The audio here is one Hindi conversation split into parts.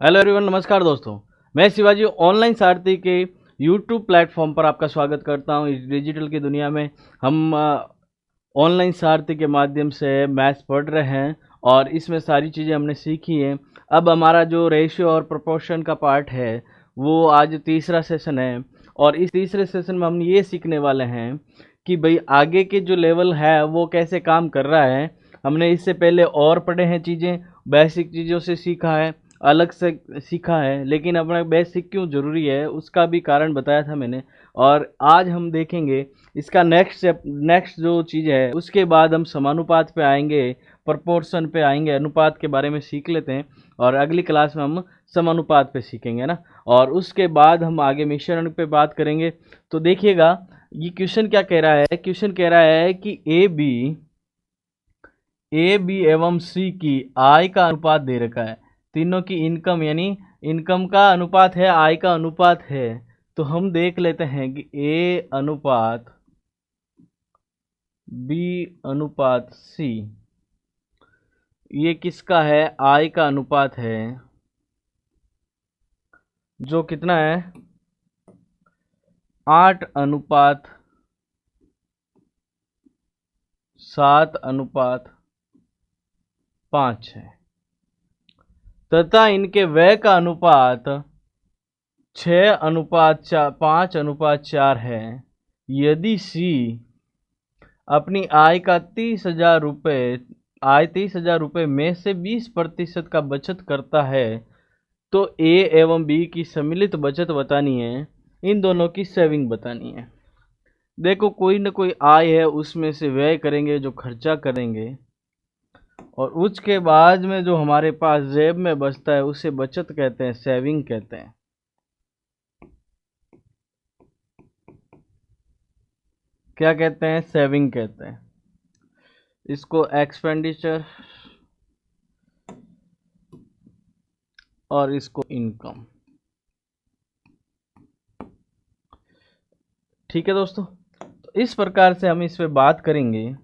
हेलो एवरीवन, नमस्कार दोस्तों। मैं शिवाजी ऑनलाइन सारथी के यूट्यूब प्लेटफॉर्म पर आपका स्वागत करता हूं। इस डिजिटल की दुनिया में हम ऑनलाइन सारथी के माध्यम से मैथ्स पढ़ रहे हैं और इसमें सारी चीज़ें हमने सीखी हैं। अब हमारा जो रेशियो और प्रोपोर्शन का पार्ट है वो आज तीसरा सेशन है और इस तीसरे सेशन में हम ये सीखने वाले हैं कि भाई आगे के जो लेवल है वो कैसे काम कर रहा है। हमने इससे पहले और पढ़े हैं चीज़ें, बेसिक चीज़ों से सीखा है, अलग से सीखा है, लेकिन अपना बेसिक क्यों ज़रूरी है उसका भी कारण बताया था मैंने। और आज हम देखेंगे इसका नेक्स्ट जो चीज़ है। उसके बाद हम समानुपात पे आएंगे, प्रपोर्शन पे आएंगे, अनुपात के बारे में सीख लेते हैं और अगली क्लास में हम समानुपात पे सीखेंगे ना। और उसके बाद हम आगे मिश्रण पे बात करेंगे। तो देखिएगा ये क्वेश्चन क्या कह रहा है। क्वेश्चन कह रहा है कि ए बी एवं सी की आय का अनुपात दे रखा है। तीनों की इनकम यानी इनकम का अनुपात है, आय का अनुपात है। तो हम देख लेते हैं कि ए अनुपात बी अनुपात सी ये किसका है, आय का अनुपात है, जो कितना है 8:7:5 है। तथा इनके व्यय का अनुपात 6:5:4 है। यदि सी अपनी आय 30,000 रुपये में से 20% का बचत करता है तो ए एवं बी की सम्मिलित बचत बतानी है। इन दोनों की सेविंग बतानी है। देखो कोई ना कोई आय है, उसमें से व्यय करेंगे, जो खर्चा करेंगे, और उसके बाद में जो हमारे पास जेब में बचता है उसे बचत कहते हैं, सेविंग कहते हैं। क्या कहते हैं? सेविंग कहते हैं। इसको एक्सपेंडिचर और इसको इनकम। ठीक है दोस्तों, तो इस प्रकार से हम इस पे बात करेंगे।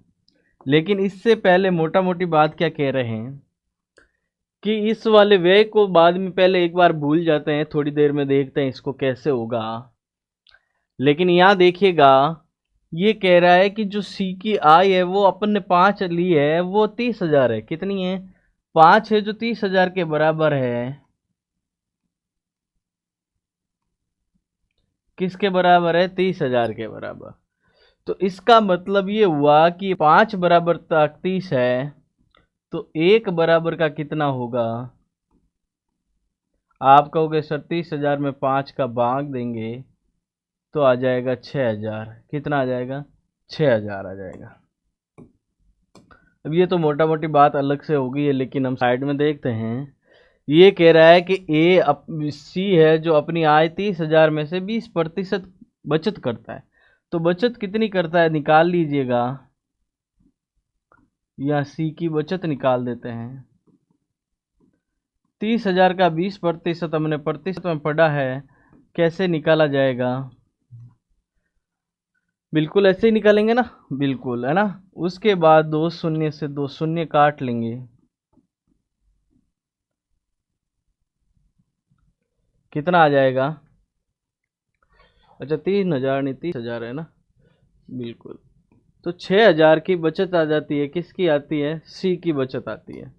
लेकिन इससे पहले मोटा मोटी बात क्या कह रहे हैं कि इस वाले व्यय को बाद में पहले एक बार भूल जाते हैं, थोड़ी देर में देखते हैं इसको कैसे होगा। लेकिन यहाँ देखिएगा, ये कह रहा है कि जो सी की आय है वो अपन ने 5 ली है, वो 30,000 है। कितनी है? 5 है, जो 30,000 के बराबर है। किसके बराबर है? 30,000 के बराबर। तो इसका मतलब ये हुआ कि 5 बराबर तक 30 है, तो 1 बराबर का कितना होगा? आप कहोगे सर 30,000 में 5 का भाग देंगे तो आ जाएगा 6,000। कितना आ जाएगा? 6,000 आ जाएगा। अब ये तो मोटा मोटी बात अलग से होगी है, लेकिन हम साइड में देखते हैं। ये कह रहा है कि सी है जो अपनी आय 30,000 में से 20% बचत करता है। तो बचत कितनी करता है निकाल लीजिएगा, या सी की बचत निकाल देते हैं। 30,000 का 20% हमने प्रतिशत में पढ़ा है, कैसे निकाला जाएगा? बिल्कुल ऐसे ही निकालेंगे ना, बिल्कुल, है ना। उसके बाद 2 शून्य से 2 शून्य काट लेंगे। कितना आ जाएगा? अच्छा 3,000 नहीं 30,000 है ना, बिल्कुल। तो 6,000 की बचत आ जाती है। किसकी आती है? सी की बचत आती है।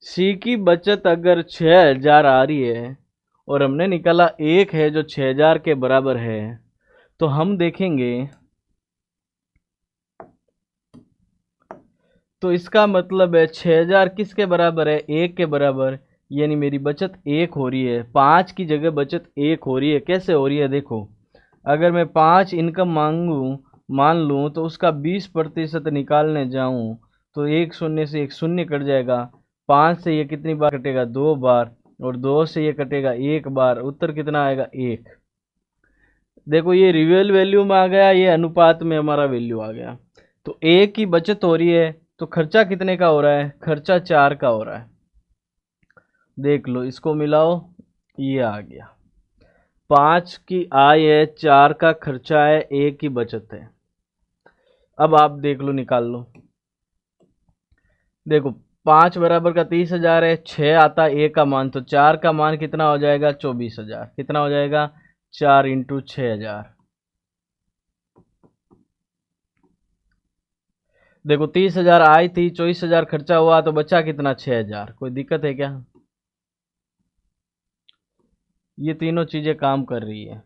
सी की बचत अगर 6,000 आ रही है और हमने निकाला एक है जो 6,000 के बराबर है, तो हम देखेंगे तो इसका मतलब है 6,000 किसके बराबर है? 1 के बराबर। यानी मेरी बचत 1 हो रही है, 5 की जगह बचत 1 हो रही है। कैसे हो रही है? देखो, अगर मैं 5 इनकम मान लूँ तो उसका 20% निकालने जाऊँ तो एक शून्य से एक शून्य कट जाएगा। 5 से ये कितनी बार कटेगा? 2 बार। और 2 से ये कटेगा 1 बार। उत्तर कितना आएगा? 1। देखो ये रियल वैल्यू में आ गया, ये अनुपात में हमारा वैल्यू आ गया। तो 1 की बचत हो रही है, तो खर्चा कितने का हो रहा है? खर्चा 4 का हो रहा है। देख लो, इसको मिलाओ, ये आ गया। 5 की आय है, 4 का खर्चा है, 1 की बचत है। अब आप देख लो, निकाल लो। देखो 5 बराबर का 30,000 है, 6 आता है ए का मान, तो 4 का मान कितना हो जाएगा 24,000। कितना हो जाएगा 4 इंटू 6,000। देखो 30,000 आई थी, 24,000 खर्चा हुआ, तो बचा कितना 6,000। कोई दिक्कत है क्या? ये तीनों चीजें काम कर रही है।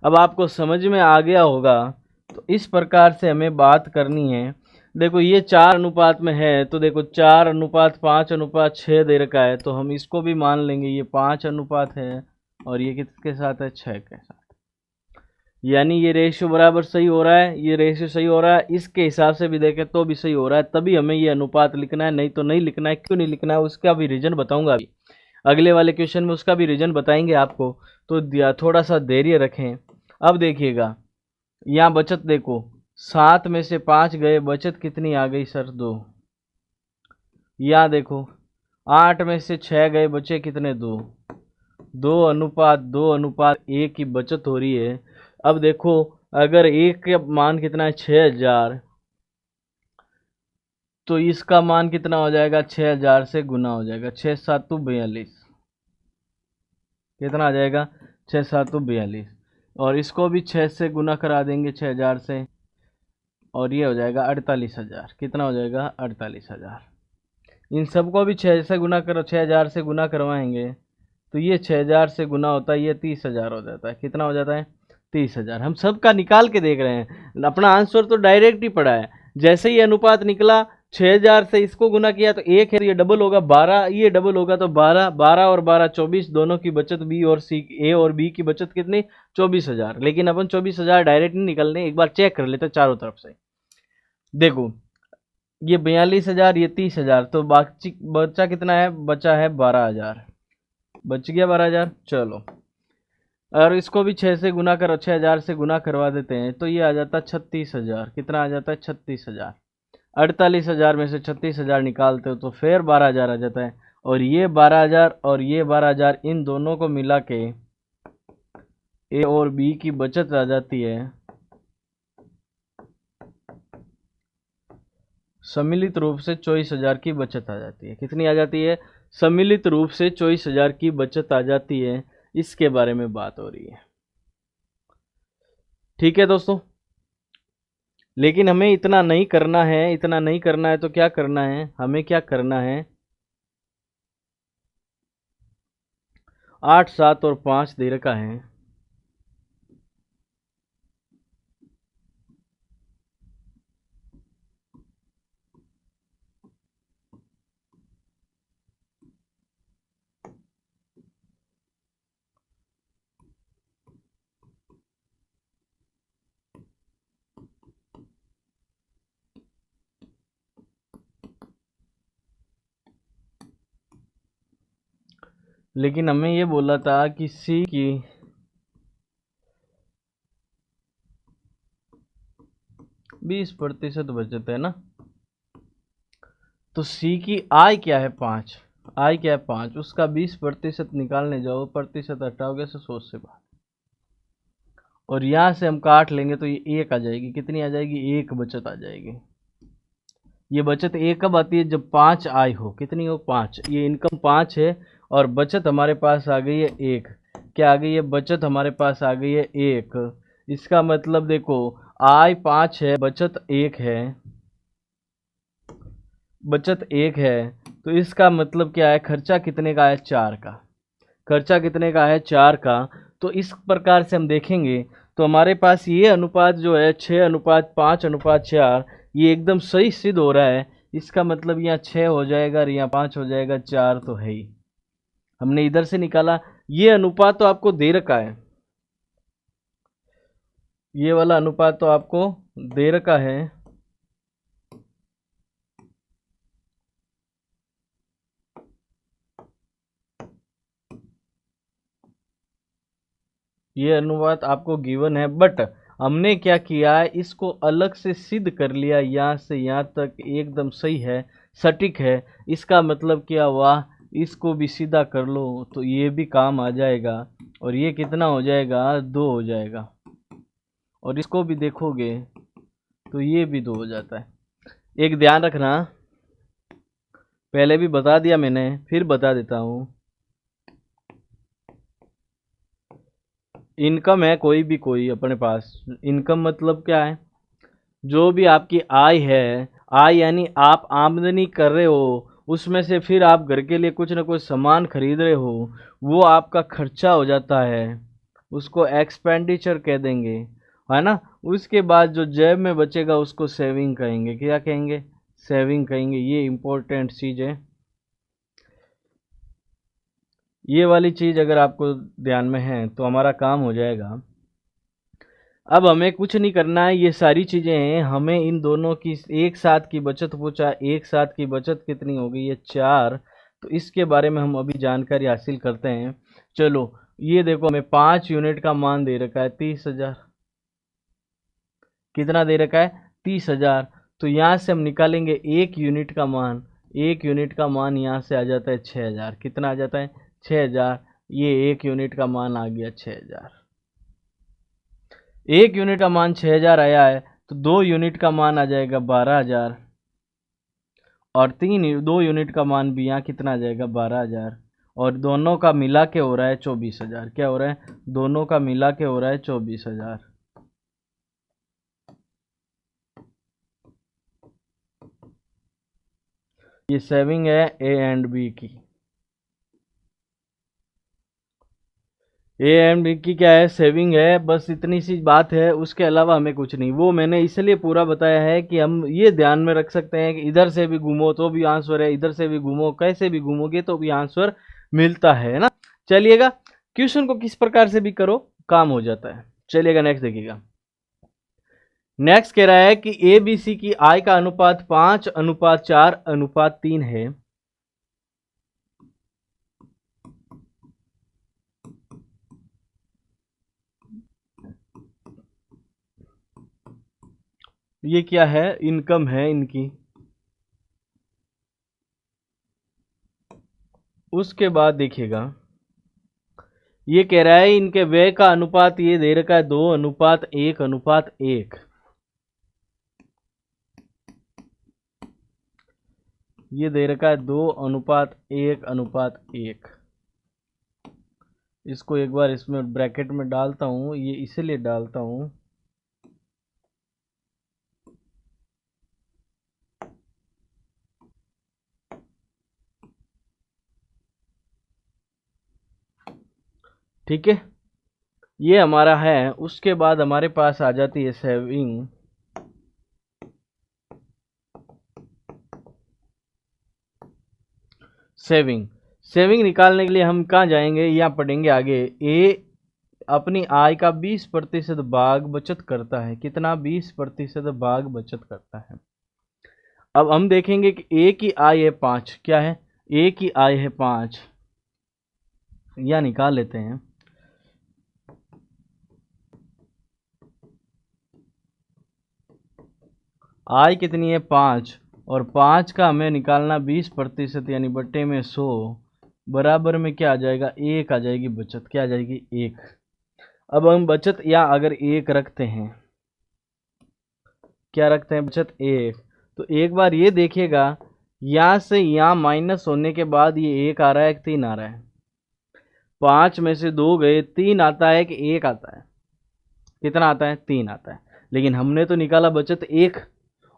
अब आपको समझ में आ गया होगा। तो इस प्रकार से हमें बात करनी है। देखो ये 4 अनुपात में है, तो देखो 4:5:6 दे रखा है, तो हम इसको भी मान लेंगे ये 5 अनुपात है, और ये किसके साथ है 6 के साथ। यानी ये रेशियो बराबर सही हो रहा है, ये रेशियो सही हो रहा है, इसके हिसाब से भी देखें तो भी सही हो रहा है, तभी हमें ये अनुपात लिखना है, नहीं तो नहीं लिखना है। क्यों नहीं लिखना है उसका भी रीजन बताऊंगा अभी, अगले वाले क्वेश्चन में उसका भी रीजन बताएंगे आपको। तो थोड़ा सा धैर्य रखें। अब देखिएगा यहाँ बचत देखो, 7 में से 5 गए, बचत कितनी आ गई सर 2। यहाँ देखो 8 में से 6 गए, बचे कितने 2। 2:1 की बचत हो रही है। अब देखो अगर एक का मान कितना है 6,000, तो इसका मान कितना हो जाएगा 6,000 से गुना हो जाएगा। 6×7=42। कितना आ जाएगा 6×7=42। और इसको भी 6 से गुना करा देंगे 6,000 से, और ये हो जाएगा 48,000। कितना हो जाएगा 48,000। इन सबको भी 6 से गुना करो, 6,000 से गुना करवाएंगे, तो ये 6,000 से गुना होता है, ये 30,000 हो जाता है। कितना हो जाता है 30,000। हम सबका निकाल के देख रहे हैं, अपना आंसर तो डायरेक्ट ही पड़ा है। जैसे ही अनुपात निकला, 6,000 से इसको गुना किया तो 1 है, ये डबल होगा 12, ये डबल होगा तो 12, 12 और 12 24, दोनों की बचत बी और सी, ए और बी की बचत कितनी 24,000। लेकिन अपन 24,000 डायरेक्ट नहीं निकलने, एक बार चेक कर लेते चारों तरफ से। देखो ये 42,000, ये 30,000, तो बाकी बचा कितना है, बचा है 12,000। बच गया 12,000। चलो और इसको भी 6 से गुना करो, 6,000 से गुना करवा देते हैं, तो ये आ जाता है 36,000। कितना आ जाता है 36,000। 48,000 में से 36,000 निकालते हो तो फिर 12,000 आ जाता है। और ये 12,000 और ये 12,000, इन दोनों को मिला के ए और बी की बचत आ जाती है, सम्मिलित रूप से 24,000 की बचत आ जाती है। कितनी आ जाती है, सम्मिलित रूप से 24,000 की बचत आ जाती है। इसके बारे में बात हो रही है। ठीक है दोस्तों, लेकिन हमें इतना नहीं करना है, इतना नहीं करना है तो क्या करना है, हमें क्या करना है, 8, 7 और 5 दे रखा है। लेकिन हमें ये बोला था कि सी की 20% बचत है ना, तो सी की आय क्या है 5, आय क्या है 5, उसका 20% निकालने जाओ, प्रतिशत हटाओगे तो 100 से बाहर, और यहाँ से हम काट लेंगे तो ये 1 आ जाएगी। कितनी आ जाएगी 1 बचत आ जाएगी। ये बचत 1 कब आती है, जब 5 आय हो। कितनी हो 5, ये इनकम 5 है और बचत हमारे पास आ गई है 1। क्या आ गई है, बचत हमारे पास आ गई है 1। इसका मतलब देखो आय 5 है, बचत 1 है, बचत 1 है, तो इसका मतलब क्या है, खर्चा कितने का है 4 का। खर्चा कितने का है 4 का। तो इस प्रकार से हम देखेंगे तो हमारे पास ये अनुपात जो है 6:5:4, ये एकदम सही सिद्ध हो रहा है। इसका मतलब यहाँ 6 हो जाएगा और यहाँ 5 हो जाएगा, 4 तो है ही। हमने इधर से निकाला, ये अनुपात तो आपको दे रखा है, ये वाला अनुपात तो आपको दे रखा है। ये अनुपात आपको गिवन है, बट हमने क्या किया है, इसको अलग से सिद्ध कर लिया, यहाँ से यहाँ तक एकदम सही है, सटीक है। इसका मतलब क्या हुआ, इसको भी सीधा कर लो तो ये भी काम आ जाएगा, और ये कितना हो जाएगा 2 हो जाएगा, और इसको भी देखोगे तो ये भी 2 हो जाता है। एक ध्यान रखना, पहले भी बता दिया मैंने, फिर बता देता हूँ। इनकम है कोई भी, कोई अपने पास इनकम मतलब क्या है, जो भी आपकी आय है, आय यानी आप आमदनी कर रहे हो, उसमें से फिर आप घर के लिए कुछ ना कुछ सामान खरीद रहे हो, वो आपका खर्चा हो जाता है, उसको एक्सपेंडिचर कह देंगे, है ना। उसके बाद जो जेब में बचेगा उसको सेविंग कहेंगे। क्या कहेंगे? सेविंग कहेंगे। ये इम्पोर्टेंट चीज़ है। ये वाली चीज़ अगर आपको ध्यान में है तो हमारा काम हो जाएगा। अब हमें कुछ नहीं करना है, ये सारी चीज़ें हैं, हमें इन दोनों की एक साथ की बचत पूछा, एक साथ की बचत कितनी होगी, ये 4। तो इसके बारे में हम अभी जानकारी हासिल करते हैं। चलो, ये देखो हमें 5 यूनिट का मान दे रखा है 30,000। कितना दे रखा है? 30,000। तो यहाँ से हम निकालेंगे 1 यूनिट का मान। 1 यूनिट का मान यहाँ से आ जाता है 6,000। कितना आ जाता है? 6,000। ये 1 यूनिट का मान आ गया 6,000। 1 यूनिट का मान 6,000 आया है, तो 2 यूनिट का मान आ जाएगा 12,000। और 2 यूनिट का मान भी यहाँ कितना आ जाएगा? 12,000। और दोनों का मिला के हो रहा है 24,000। क्या हो रहा है? दोनों का मिला के हो रहा है 24,000। ये सेविंग है ए एंड बी की। ए एंड बी की क्या है? सेविंग है। बस इतनी सी बात है, उसके अलावा हमें कुछ नहीं। वो मैंने इसलिए पूरा बताया है कि हम ये ध्यान में रख सकते हैं कि इधर से भी घूमो तो भी आंसर है, इधर से भी घूमो, कैसे भी घूमोगे तो भी आंसर मिलता है ना। चलिएगा, क्वेश्चन को किस प्रकार से भी करो, काम हो जाता है। चलिएगा, नेक्स्ट देखिएगा। नेक्स्ट कह रहा है कि ए बी सी की आय का अनुपात 5:4:3 है। ये क्या है? इनकम है इनकी। उसके बाद देखिएगा, ये कह रहा है इनके व्यय का अनुपात ये दे रखा है 2:1:1। ये दे रखा है 2:1:1। इसको एक बार इसमें ब्रैकेट में डालता हूँ, ये इसलिए डालता हूँ, ठीक है। ये हमारा है। उसके बाद हमारे पास आ जाती है सेविंग। सेविंग सेविंग निकालने के लिए हम कहाँ जाएंगे? यहाँ पढ़ेंगे आगे। ए अपनी आय का 20% भाग बचत करता है। कितना? 20% भाग बचत करता है। अब हम देखेंगे कि ए की आय है 5। क्या है? ए की आय है 5, या निकाल लेते हैं। आय कितनी है? 5। और 5 का हमें निकालना 20%, यानी बट्टे में 100, बराबर में क्या आ जाएगा? 1 आ जाएगी बचत। क्या आ जाएगी? 1। अब हम बचत या अगर 1 रखते हैं, क्या रखते हैं? बचत 1। तो एक बार ये देखिएगा, यहाँ से यहाँ माइनस होने के बाद ये 1 आ रहा है कि 3 आ रहा है? 5 में से 2 गए, 3 आता है कि 1 आता है? कितना आता है? 3 आता है। लेकिन हमने तो निकाला बचत 1।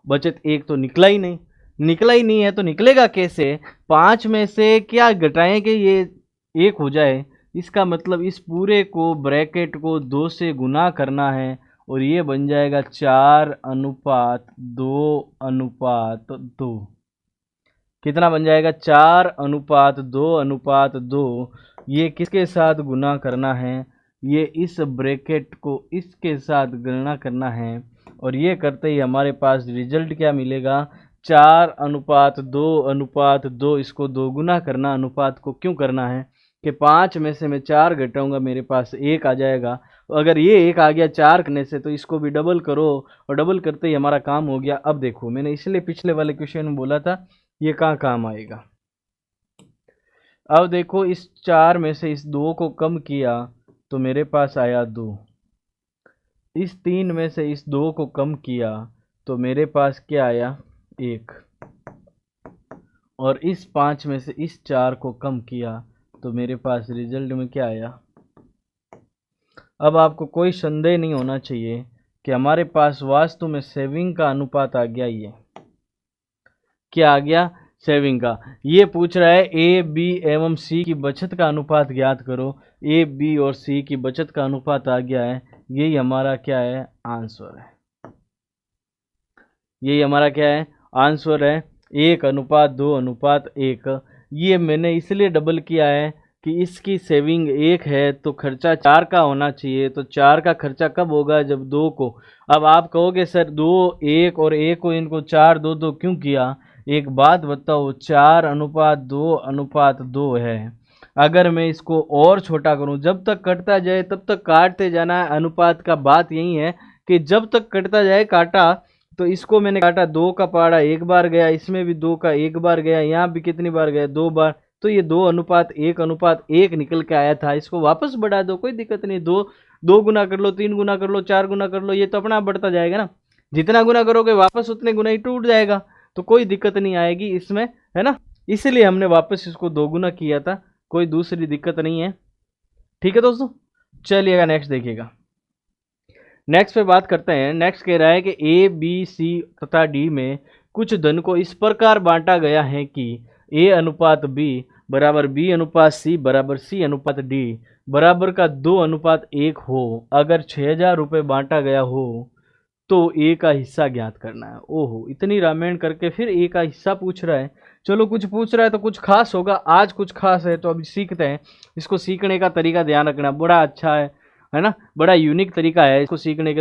बचत 1 तो निकला ही नहीं। निकला ही नहीं है तो निकलेगा कैसे? 5 में से क्या घटाएं कि ये 1 हो जाए? इसका मतलब इस पूरे को, ब्रैकेट को 2 से गुना करना है, और ये बन जाएगा 4:2:2। कितना बन जाएगा? 4:2:2। ये किसके साथ गुना करना है? ये इस ब्रैकेट को इसके साथ गणना करना है, और ये करते ही हमारे पास रिजल्ट क्या मिलेगा? 4:2:2। इसको दो गुना करना, अनुपात को क्यों करना है कि 5 में से मैं 4 घटाऊंगा, मेरे पास 1 आ जाएगा। तो अगर ये 1 आ गया 4 करने से, तो इसको भी डबल करो, और डबल करते ही हमारा काम हो गया। अब देखो, मैंने इसलिए पिछले वाले क्वेश्चन में बोला था ये कहाँ काम आएगा। अब देखो, इस 4 में से इस 2 को कम किया तो मेरे पास आया 2। इस 3 में से इस 2 को कम किया तो मेरे पास क्या आया? 1। और इस 5 में से इस 4 को कम किया तो मेरे पास रिजल्ट में क्या आया। अब आपको कोई संदेह नहीं होना चाहिए कि हमारे पास वास्तव में सेविंग का अनुपात आ गया। ये क्या आ गया, सेविंग का। ये पूछ रहा है ए बी एवं सी की बचत का अनुपात ज्ञात करो। ए बी और सी की बचत का अनुपात आ गया है, यही हमारा क्या है, आंसर है। यही हमारा क्या है, आंसर है। 1:2:1। ये मैंने इसलिए डबल किया है कि इसकी सेविंग 1 है तो खर्चा 4 का होना चाहिए। तो 4 का खर्चा कब होगा, जब 2 को। अब आप कहोगे सर 2 1 और 1 को इनको 4 2 2 क्यों किया। एक बात बताओ, 4:2:2 है। अगर मैं इसको और छोटा करूं, जब तक कटता जाए तब तक काटते जाना है। अनुपात का बात यही है कि जब तक कटता जाए काटा। तो इसको मैंने काटा, 2 का पहाड़ा 1 बार गया, इसमें भी 2 का 1 बार गया, यहाँ भी कितनी बार गया, 2 बार। तो ये 2:1:1 निकल के आया था। इसको वापस बढ़ा दो, कोई दिक्कत नहीं। 2 गुना कर लो, 3 गुना कर लो, 4 गुना कर लो, ये तो अपना बढ़ता जाएगा ना। जितना गुना करोगे वापस उतने गुना ही टूट जाएगा, तो कोई दिक्कत नहीं आएगी इसमें, है ना। इसलिए हमने वापस इसको 2 गुना किया था, कोई दूसरी दिक्कत नहीं है। ठीक है दोस्तों, चलिएगा नेक्स्ट देखिएगा। नेक्स्ट पे बात करते हैं। नेक्स्ट कह रहा है कि ए बी सी तथा डी में कुछ धन को इस प्रकार बांटा गया है कि A:B बराबर B:C बराबर C:D बराबर का 2:1 हो। अगर 6,000 रुपये बांटा गया हो तो ए का हिस्सा ज्ञात करना है। ओहो, इतनी रामायण करके फिर ए का हिस्सा पूछ रहा है। चलो, कुछ पूछ रहा है तो कुछ खास होगा। आज कुछ खास है तो अभी सीखते हैं। इसको सीखने का तरीका ध्यान रखना, बड़ा अच्छा है ना। बड़ा यूनिक तरीका है इसको सीखने के।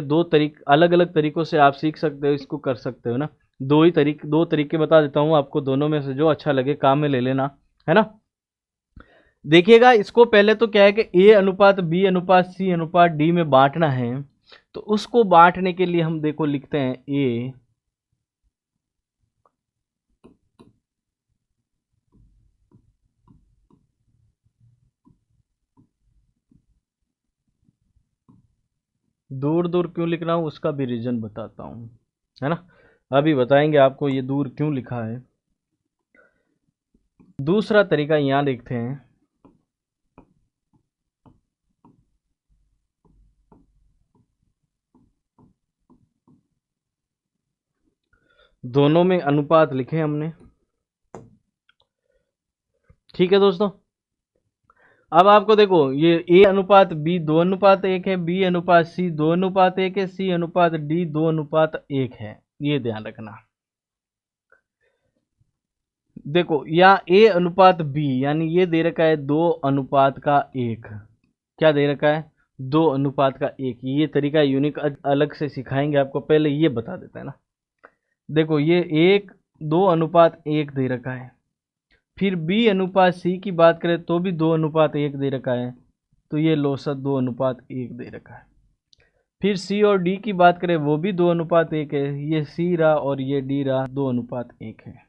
अलग अलग तरीकों से आप सीख सकते हो, इसको कर सकते हो ना। दो तरीके बता देता हूँ आपको, दोनों में से जो अच्छा लगे काम में ले लेना, है ना। देखिएगा, इसको पहले तो क्या है कि A:B:C:D में बांटना है। तो उसको बांटने के लिए हम देखो लिखते हैं ए दूर दूर क्यों लिख रहा हूं उसका भी रीजन बताता हूं, है ना। अभी बताएंगे आपको ये दूर क्यों लिखा है। दूसरा तरीका यहां देखते हैं। दोनों में अनुपात लिखे हमने, ठीक है दोस्तों। अब आपको देखो, ये A:B 2:1 है, B:C 2:1 है, C:D 2:1 है। ये ध्यान रखना। देखो यहाँ A:B यानी ये दे रखा है 2:1। क्या दे रखा है, 2:1। ये तरीका यूनिक अलग से सिखाएंगे आपको, पहले ये बता देता है ना। देखो ये 2:1 दे रखा है। फिर B:C की बात करें तो भी 2:1 दे रखा है। तो ये लौसत 2:1 दे रखा है। फिर C और D की बात करें वो भी 2:1 है। ये C रहा और ये D रहा, 2:1 है।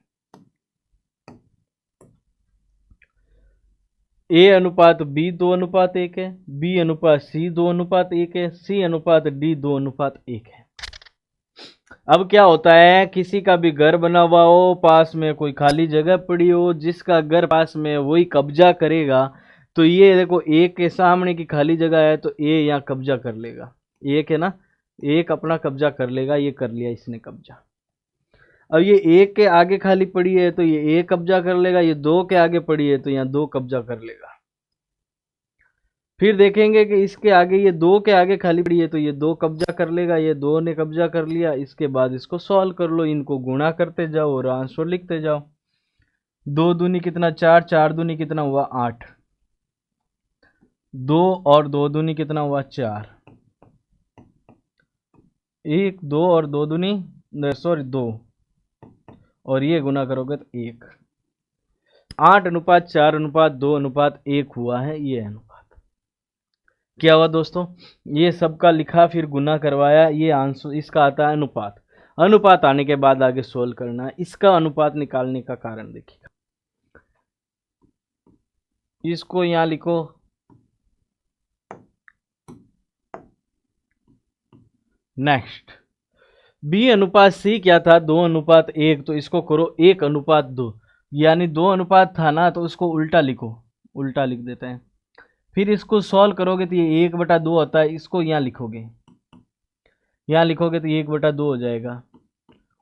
A:B 2:1 है, B:C 2:1 है, C:D 2:1 है। अब क्या होता है, किसी का भी घर बना हुआ हो, पास में कोई खाली जगह पड़ी हो, जिसका घर पास में वही कब्जा करेगा। तो ये देखो, एक के सामने की खाली जगह है तो ए यहाँ कब्जा कर लेगा। एक है ना, एक अपना कब्जा कर लेगा। ये कर लिया इसने कब्जा। अब ये एक के आगे खाली पड़ी है तो ये एक कब्जा कर लेगा। ये 2 के आगे पड़ी है तो यहाँ 2 कब्जा कर लेगा। फिर देखेंगे कि इसके आगे, ये 2 के आगे खाली पड़ी है तो ये 2 कब्जा कर लेगा। ये 2 ने कब्जा कर लिया। इसके बाद इसको सॉल्व कर लो, इनको गुणा करते जाओ और आंसर लिखते जाओ। 2 दूनी कितना 4, 4 दूनी कितना हुआ 8, 2 और 2 दूनी कितना हुआ 4, 1 2 और 2 दूनी सॉरी 2, और ये गुना करोगे तो 1। 8:4:2:1 हुआ है ये अनुपात। क्या हुआ दोस्तों, ये सबका लिखा फिर गुना करवाया, ये आंसर इसका आता है अनुपात। अनुपात आने के बाद आगे सोल्व करना है। इसका अनुपात निकालने का कारण देखिएगा, इसको यहां लिखो नेक्स्ट। B:C क्या था, 2:1, तो इसको करो 1:2। यानी 2 अनुपात था ना, तो उसको उल्टा लिखो, उल्टा लिख देते हैं। फिर इसको सॉल्व करोगे तो ये 1/2 होता है, इसको यहाँ लिखोगे, यहाँ लिखोगे तो ये 1/2 हो जाएगा।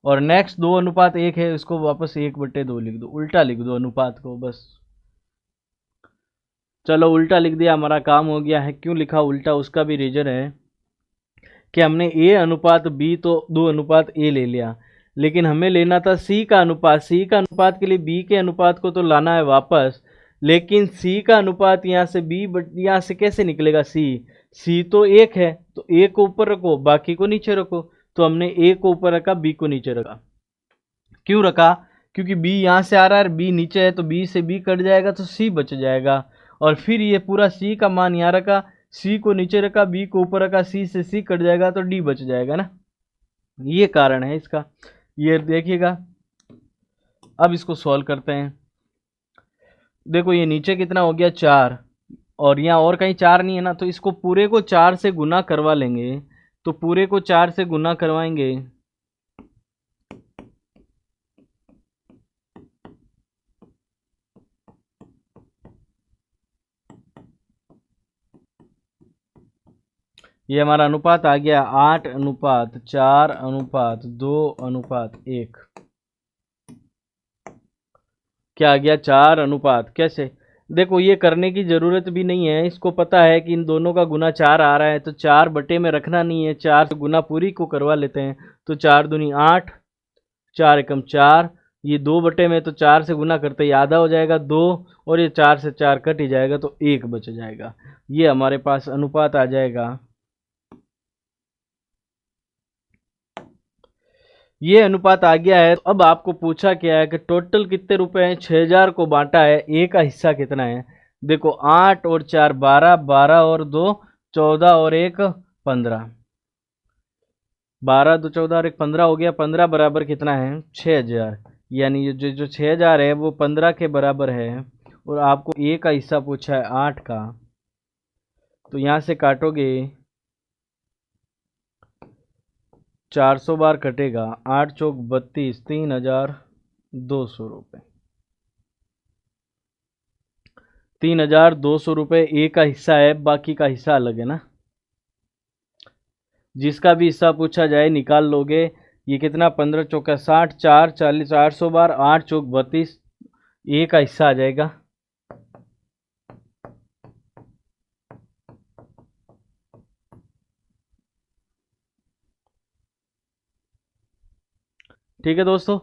और नेक्स्ट 2:1 है, इसको वापस 1/2 लिख दो, उल्टा लिख दो अनुपात को बस। चलो उल्टा लिख दिया, हमारा काम हो गया है। क्यों लिखा उल्टा, उसका भी रीजन है कि हमने ए अनुपात बी तो 2:A ले लिया, लेकिन हमें लेना था सी का अनुपात। सी का अनुपात के लिए बी के अनुपात को तो लाना है वापस, लेकिन सी का अनुपात यहाँ से बी, यहाँ से कैसे निकलेगा सी? सी तो 1 है, तो ए को ऊपर रखो, बाकी को नीचे रखो। तो हमने ए को ऊपर रखा, बी को नीचे रखा। क्यों रखा? क्योंकि बी यहाँ से आ रहा है, बी नीचे है, तो बी से बी कट जाएगा तो सी बच जाएगा। और फिर ये पूरा सी का मान यहाँ रखा, सी को नीचे रखा, बी को ऊपर रखा, सी से सी कट जाएगा तो डी बच जाएगा ना। ये कारण है इसका, ये देखिएगा। अब इसको सॉल्व करते हैं। देखो ये नीचे कितना हो गया 4, और यहाँ और कहीं 4 नहीं है ना, तो इसको पूरे को 4 से गुना करवा लेंगे। तो पूरे को 4 से गुना करवाएंगे, ये हमारा अनुपात आ गया 8:4:2:1। क्या आ गया? 4 अनुपात। कैसे? देखो ये करने की ज़रूरत भी नहीं है, इसको पता है कि इन दोनों का गुना 4 आ रहा है, तो 4 बटे में रखना नहीं है, 4 से गुना पूरी को करवा लेते हैं। तो 4 दूनी 8, 4 एकम 4, ये 2 बटे में, तो 4 से गुना करते ही आधा हो जाएगा 2, और ये 4 से 4 कट ही जाएगा तो 1 बच जाएगा। ये हमारे पास अनुपात आ जाएगा। ये अनुपात आ गया है। तो अब आपको पूछा क्या है कि टोटल कितने रुपए हैं? 6,000 को बांटा है, ए का हिस्सा कितना है? देखो 8 और 4 12, 12 और 2 14 और 1 15, 12 2 14 और 1 15 हो गया। 15 बराबर कितना है? 6,000। यानी ये जो 6,000 है वो 15 के बराबर है। और आपको ए का हिस्सा पूछा है 8 का, तो यहाँ से काटोगे 400 बार कटेगा, 8 चौक 32, 3,200 रुपये। 3,200 रुपये ए का हिस्सा है, बाकी का हिस्सा अलग है ना। जिसका भी हिस्सा पूछा जाए निकाल लोगे। ये कितना? 15 चौका 60, 4 40, 800 बार, 8 चौक 32, ए का हिस्सा आ जाएगा। ठीक है दोस्तों,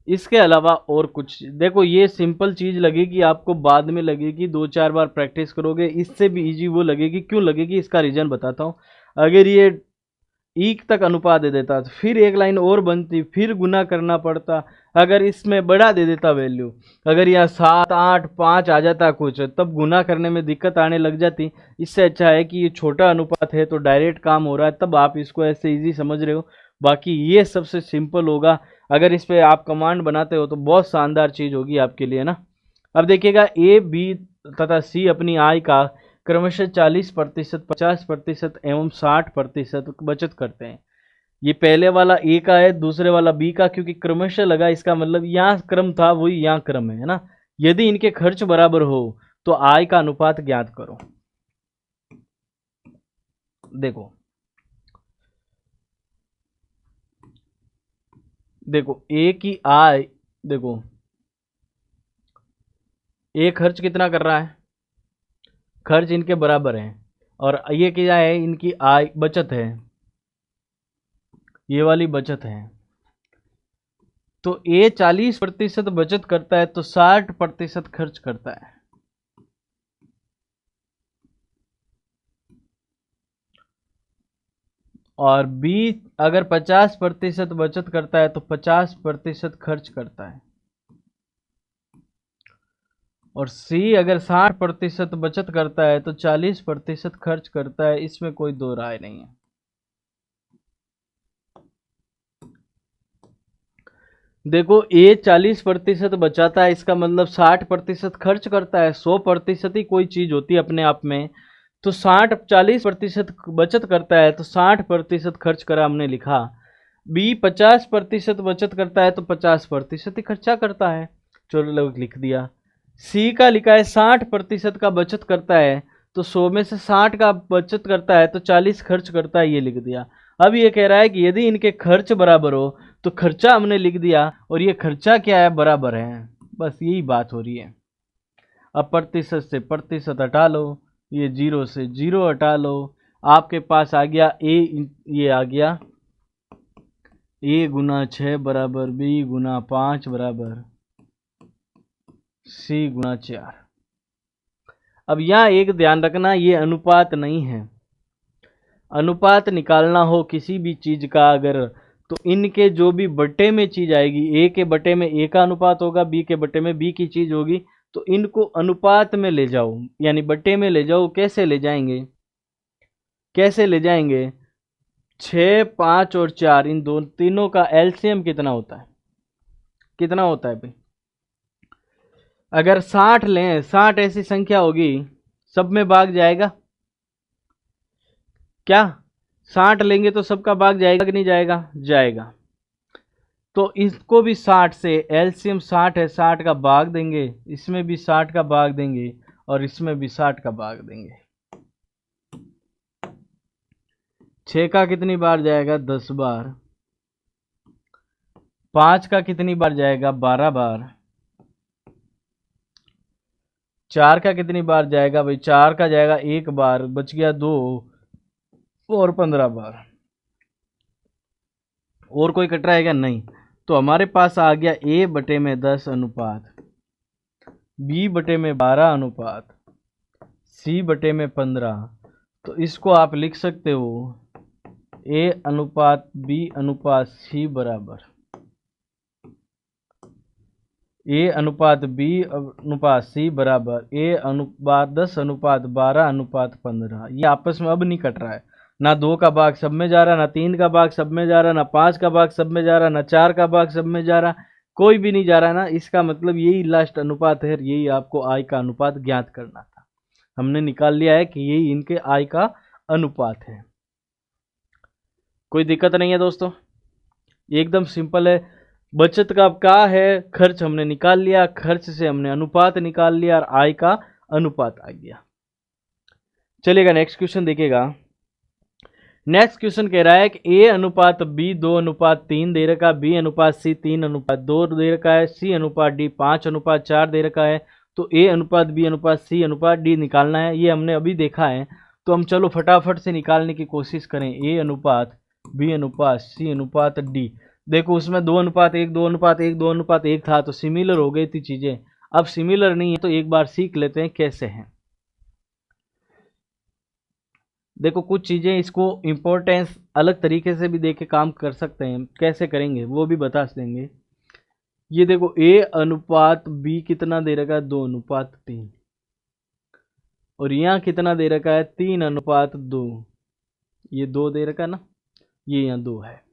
इसके अलावा और कुछ देखो, ये सिंपल चीज़ लगेगी आपको, बाद में लगेगी, 2-4 बार प्रैक्टिस करोगे इससे भी इजी वो लगेगी। क्यों लगेगी इसका रीज़न बताता हूँ। अगर ये एक तक अनुपात दे देता तो फिर एक लाइन और बनती, फिर गुना करना पड़ता। अगर इसमें बड़ा दे देता वैल्यू, अगर यहाँ 7 8 5 आ जाता कुछ, तब गुना करने में दिक्कत आने लग जाती। इससे अच्छा है कि ये छोटा अनुपात है तो डायरेक्ट काम हो रहा है, तब आप इसको ऐसे इजी समझ रहे हो। बाकी ये सबसे सिंपल होगा। अगर इस पर आप कमांड बनाते हो तो बहुत शानदार चीज़ होगी आपके लिए ना। अब देखिएगा, ए बी तथा सी अपनी आय का क्रमशः 40%, 50% एवं 60% बचत करते हैं। ये पहले वाला ए का है, दूसरे वाला बी का, क्योंकि क्रमशः लगा, इसका मतलब यहाँ क्रम था वही यहाँ क्रम है ना। यदि इनके खर्च बराबर हो तो आय का अनुपात ज्ञात करो। देखो देखो ए की आय, देखो ए खर्च कितना कर रहा है? खर्च इनके बराबर है। और ये क्या है? इनकी आय, बचत है, ये वाली बचत है। तो ए 40% बचत करता है तो 60% खर्च करता है। और बी अगर 50% बचत करता है तो 50% खर्च करता है। और सी अगर 60% बचत करता है तो 40% खर्च करता है। इसमें कोई दो राय नहीं है। देखो ए 40% बचाता है, इसका मतलब 60% खर्च करता है। 100% ही कोई चीज होती है अपने आप में, तो 40% बचत करता है तो 60% खर्च करा हमने लिखा। बी 50% बचत करता है तो 50% ही खर्चा करता है। चलो लिख दिया। सी का लिखा है 60% का बचत करता है, तो 100 में से 60 का बचत करता है तो 40 खर्च करता है, ये लिख दिया। अब ये कह रहा है कि यदि इनके खर्च बराबर हो, तो खर्चा हमने लिख दिया और ये खर्चा क्या है, बराबर है। बस यही बात हो रही है। अब प्रतिशत से प्रतिशत हटा लो, ये 0 से 0 हटा लो, आपके पास आ गया ए, ये आ गया ए गुना 6 बराबर बी गुना 5 बराबर सी गुना 4। अब यहाँ एक ध्यान रखना, ये अनुपात नहीं है। अनुपात निकालना हो किसी भी चीज का अगर, तो इनके जो भी बटे में चीज आएगी, ए के बटे में ए का अनुपात होगा, बी के बटे में बी की चीज होगी, तो इनको अनुपात में ले जाओ, यानी बटे में ले जाओ। कैसे ले जाएंगे, कैसे ले जाएंगे? 6, 5 और 4, इन दो तीनों का एलसीएम कितना होता है, कितना होता है भाई? अगर 60 लें, 60 ऐसी संख्या होगी सब में भाग जाएगा क्या? 60 लेंगे तो सबका भाग जाएगा कि नहीं जाएगा? जाएगा। तो इसको भी 60 से, एलसीएम 60 है, 60 का भाग देंगे, इसमें भी 60 का भाग देंगे और इसमें भी 60 का भाग देंगे। 6 का कितनी बार जाएगा? 10 बार। 5 का कितनी बार जाएगा? 12 बार। 4 का कितनी बार जाएगा भाई? 4 का जाएगा 1 बार, बच गया 2 और 15 बार। और कोई कट रहा है क्या? नहीं। तो हमारे पास आ गया ए बटे में 10 अनुपात बी बटे में 12 अनुपात सी बटे में 15। तो इसको आप लिख सकते हो ए अनुपात बी अनुपात सी बराबर ए अनुपात बी अनुपात सी बराबर ए अनुपात 10 अनुपात 12 अनुपात 15। ये आपस में अब नहीं कट रहा है, ना 2 का भाग सब में जा रहा, ना 3 का भाग सब में जा रहा, ना 5 का भाग सब में जा रहा, ना 4 का भाग सब में जा रहा, कोई भी नहीं जा रहा ना। इसका मतलब यही लास्ट अनुपात है, यही आपको आय का अनुपात ज्ञात करना था। हमने निकाल लिया है कि यही इनके आय का अनुपात है। कोई दिक्कत नहीं है दोस्तों, एकदम सिंपल है। बचत का है, खर्च हमने निकाल लिया, खर्च से हमने अनुपात निकाल लिया और आय का अनुपात आ गया। चलिएगा नेक्स्ट क्वेश्चन देखिएगा। नेक्स्ट क्वेश्चन कह रहा है कि ए अनुपात बी 2 अनुपात 3 दे रखा, बी अनुपात सी 3 अनुपात 2 दे रखा है, सी अनुपात डी 5 अनुपात 4 दे रखा है। तो ए अनुपात बी अनुपात सी अनुपात डी निकालना है। ये हमने अभी देखा है, तो हम चलो फटाफट से निकालने की कोशिश करें। ए अनुपात बी अनुपात सी अनुपात डी। देखो उसमें 2 अनुपात 1 2 अनुपात 1 2 अनुपात 1 था, तो सिमिलर हो गई थी चीजें। अब सिमिलर नहीं है तो एक बार सीख लेते हैं कैसे हैं। देखो कुछ चीजें इसको इम्पोर्टेंस अलग तरीके से भी देके काम कर सकते हैं, कैसे करेंगे वो भी बता देंगे। ये देखो ए अनुपात बी कितना दे रखा है? 2 अनुपात 3। और यहाँ कितना दे रखा है? 3 अनुपात 2। ये 2 दे रखा है ना, ये यहाँ 2 है।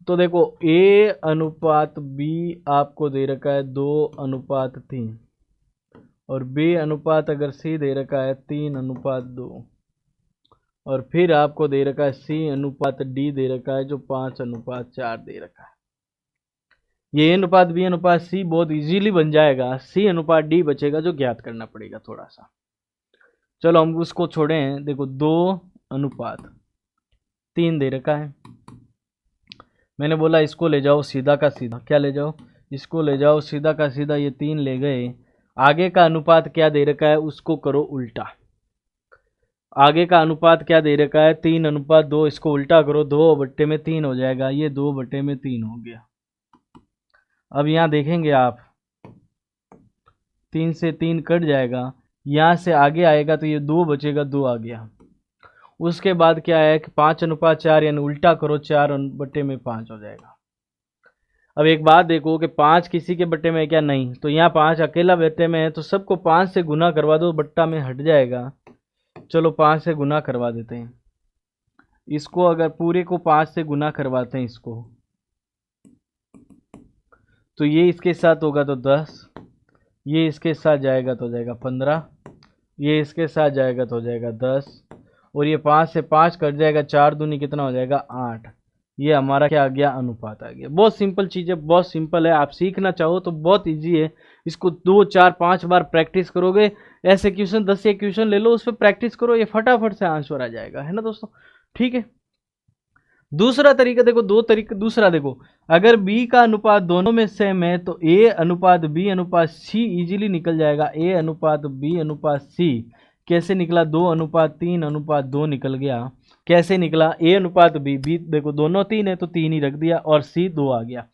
तो देखो ए अनुपात बी आपको दे रखा है 2 अनुपात 3 और बी अनुपात अगर सी दे रखा है 3 अनुपात 2 और फिर आपको दे रखा है सी अनुपात डी दे रखा है जो 5 अनुपात 4 दे रखा है। ये ए अनुपात बी अनुपात सी बहुत इजीली बन जाएगा, सी अनुपात डी बचेगा जो ज्ञात करना पड़ेगा थोड़ा सा। चलो हम उसको छोड़ें। देखो 2 अनुपात 3 दे रखा है, मैंने बोला इसको ले जाओ सीधा का सीधा। क्या ले जाओ? इसको ले जाओ सीधा का सीधा, ये 3 ले गए। आगे का अनुपात क्या दे रखा है उसको करो उल्टा। आगे का अनुपात क्या दे रखा है? 3 अनुपात 2, इसको उल्टा करो, 2 बट्टे में 3 हो जाएगा, ये 2 बट्टे में 3 हो गया। अब यहाँ देखेंगे आप 3 से 3 कट जाएगा, यहाँ से आगे आएगा तो ये 2 बचेगा, 2 आ गया। उसके बाद क्या है कि 5 अनुपात 4 यानी उल्टा करो, 4 बट्टे में 5 हो जाएगा। अब एक बात देखो कि 5 किसी के बट्टे में है क्या? नहीं। तो यहाँ 5 अकेला बट्टे में है, तो सबको 5 से गुना करवा दो, बट्टा में हट जाएगा। चलो 5 से गुना करवा देते हैं इसको। अगर पूरे को 5 से गुना करवाते हैं इसको, तो ये इसके साथ होगा तो 10, ये इसके साथ जाएगा तो हो जाएगा 15, ये इसके साथ जाएगा तो हो जाएगा 10 और ये 5 से 5 कट जाएगा, 4 दूनी कितना हो जाएगा? 8। ये हमारा क्या आ गया, अनुपात आ गया। बहुत सिंपल चीज़ है, बहुत सिंपल है। आप सीखना चाहो तो बहुत इजी है। इसको 2 4 5 बार प्रैक्टिस करोगे, ऐसे क्वेश्चन 10 या क्वेश्चन ले लो, उस पर प्रैक्टिस करो, ये फटाफट से आंसर आ जाएगा, है ना दोस्तों। ठीक है। दूसरा तरीका देखो, दो तरीका, दूसरा देखो, अगर बी का अनुपात दोनों में सेम है तो ए अनुपात बी अनुपात सी इजीली निकल जाएगा। ए अनुपात बी अनुपात सी कैसे निकला, 2:3:2 निकल गया। कैसे निकला, ए अनुपात बी, बी देखो दोनों 3 है तो 3 ही रख दिया, और सी 2 आ गया।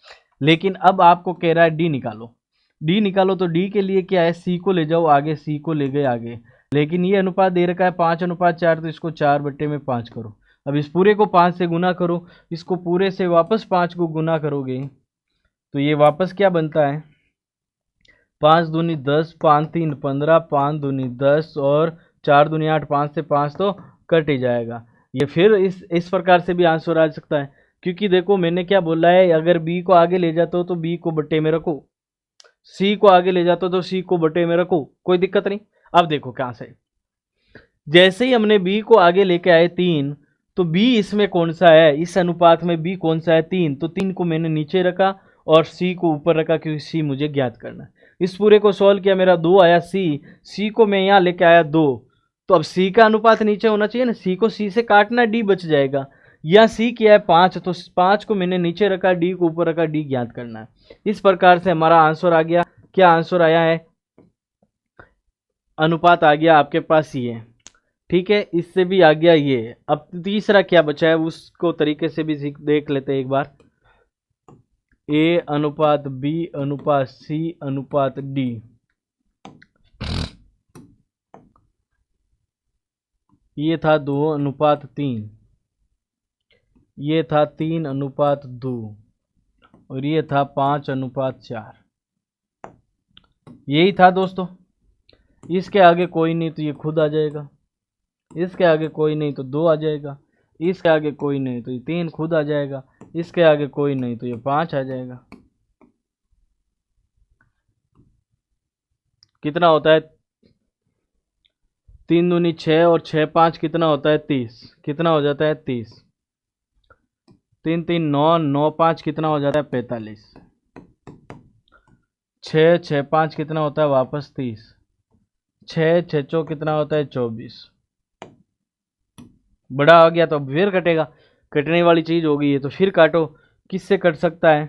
लेकिन अब आपको कह रहा है डी निकालो। डी निकालो तो डी के लिए क्या है, सी को ले जाओ आगे, सी को ले गए आगे। लेकिन ये अनुपात दे रखा है 5:4, तो इसको 4/5 करो। अब इस पूरे को 5 से गुना करो, इसको पूरे से वापस 5 को गुना करोगे तो ये वापस क्या बनता है, 5×2 = 10, 5×3 = 15, 5×2 = 10 और 4×2 = 8, 5 से 5 तो कट ही जाएगा। ये फिर इस प्रकार से भी आंसर आ सकता है, क्योंकि देखो मैंने क्या बोला है, अगर बी को आगे ले जाते हो तो बी को बट्टे में रखो, सी को आगे ले जाते हो तो सी को बट्टे में रखो, कोई दिक्कत नहीं। अब देखो कहाँ से, जैसे ही हमने बी को आगे लेके आए 3, तो बी इसमें कौन सा है, इस अनुपात में बी कौन सा है, 3, तो 3 को मैंने नीचे रखा और सी को ऊपर रखा, क्योंकि सी मुझे ज्ञात करना है। इस पूरे को सॉल्व किया, मेरा 2 आया, सी को मैं यहाँ लेके आया 2, तो अब सी का अनुपात नीचे होना चाहिए ना, सी को सी से काटना, डी बच जाएगा। या सी किया है 5, तो 5 को मैंने नीचे रखा, डी को ऊपर रखा, डी ज्ञात करना है। इस प्रकार से हमारा आंसर आ गया। क्या आंसर आया है, अनुपात आ गया आपके पास ये। ठीक है, इससे भी आ गया ये। अब तीसरा क्या बचा है, उसको तरीके से भी देख लेते हैं एक बार। ए अनुपात बी अनुपात सी अनुपात डी, ये था 2:3, ये था 3:2 और ये था 5:4। यही था दोस्तों। इसके आगे कोई नहीं तो ये खुद आ जाएगा, इसके आगे कोई नहीं तो 2 आ जाएगा, इसके आगे कोई नहीं तो ये 3 खुद आ जाएगा, इसके आगे कोई नहीं तो ये 5 आ जाएगा। कितना होता है, 3×2 = 6 और 6×5 कितना होता है, 30। कितना हो जाता है, 30। 3×3 = 9, 9×5 कितना हो जाता है, 45। 6 6×5 कितना होता है, वापस 30। 6 6×4 कितना होता है, 24। बड़ा आ गया तो अब फिर कटेगा, कटने वाली चीज होगी ये, तो फिर काटो। किससे कट सकता है,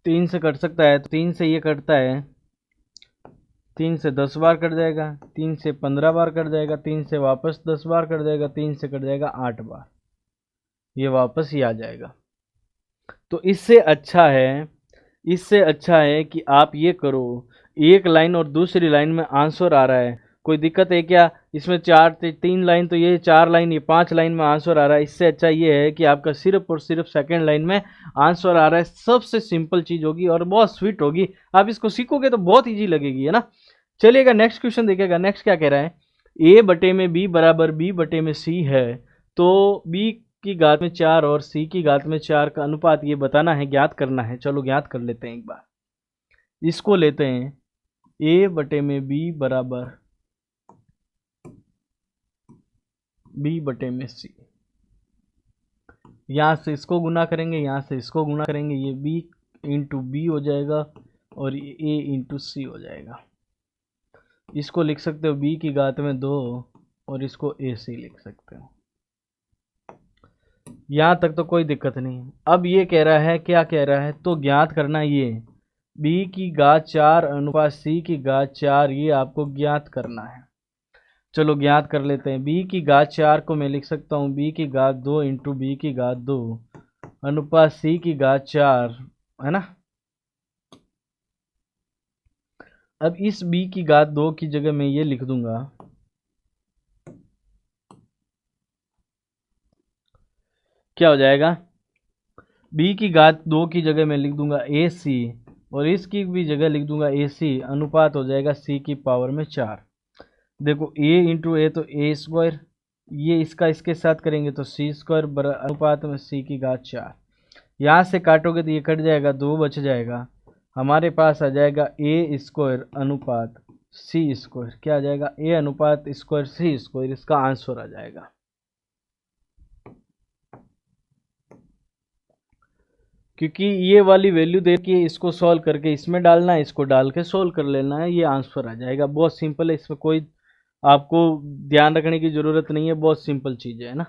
3 से कट सकता है, तो 3 से ये कटता है, 3 से 10 बार कट जाएगा, 3 से 15 बार कट जाएगा, 3 से वापस 10 बार कट जाएगा, 3 से कट जाएगा 8 बार, ये वापस ही आ जाएगा। तो इससे अच्छा है कि आप ये करो, एक लाइन और दूसरी लाइन में आंसर आ रहा है, कोई दिक्कत है क्या, इसमें 3 लाइन तो ये 4 लाइन, ये 5 लाइन में आंसर आ रहा है। इससे अच्छा ये है कि आपका सिर्फ और सिर्फ सेकंड लाइन में आंसर आ रहा है। सबसे सिंपल चीज़ होगी और बहुत स्वीट होगी, आप इसको सीखोगे तो बहुत ईजी लगेगी, है ना। चलिएगा नेक्स्ट क्वेश्चन देखिएगा। नेक्स्ट क्या कह रहा है, ए बटे में बी बराबर बी बटे में सी है, तो बी की घात में 4 और सी की घात में 4 का अनुपात ये बताना है, ज्ञात करना है। चलो ज्ञात कर लेते हैं एक बार। इसको लेते हैं ए बटे में बी बराबर बी बटे में सी, यहाँ से इसको गुना करेंगे, यहाँ से इसको गुना करेंगे, ये बी इंटू बी हो जाएगा और ये ए इंटू सी हो जाएगा। इसको लिख सकते हो बी की घात में 2 और इसको ए सी लिख सकते हो। यहाँ तक तो कोई दिक्कत नहीं। अब ये कह रहा है, क्या कह रहा है, तो ज्ञात करना ये b की घात 4 अनुपात c की घात 4, ये आपको ज्ञात करना है। चलो ज्ञात कर लेते हैं। b की घात 4 को मैं लिख सकता हूँ b की घात 2 इंटू बी की घात 2 अनुपात c की घात 4, है ना। अब इस b की घात 2 की जगह मैं ये लिख दूंगा, क्या हो जाएगा, b की घात 2 की जगह मैं लिख दूंगा ए सी और इसकी भी जगह लिख दूंगा ए सी, अनुपात हो जाएगा c की पावर में 4। देखो a इंटू ए तो ए स्क्वायर, ये इसका इसके साथ करेंगे तो सी स्क्वायर अनुपात में c की घात 4। यहाँ से काटोगे तो ये कट जाएगा, 2 बच जाएगा, हमारे पास आ जाएगा ए स्क्वायर अनुपात सी स्क्वायर। क्या आ जाएगा, ए अनुपात स्क्वायर सी स्क्वायर, इसका आंसर आ जाएगा। क्योंकि ये वाली वैल्यू दे के इसको सॉल्व करके इसमें डालना है, इसको डाल के सॉल्व कर लेना है, ये आंसर आ जाएगा। बहुत सिंपल है, इसमें कोई आपको ध्यान रखने की ज़रूरत नहीं है, बहुत सिंपल चीज़ है ना।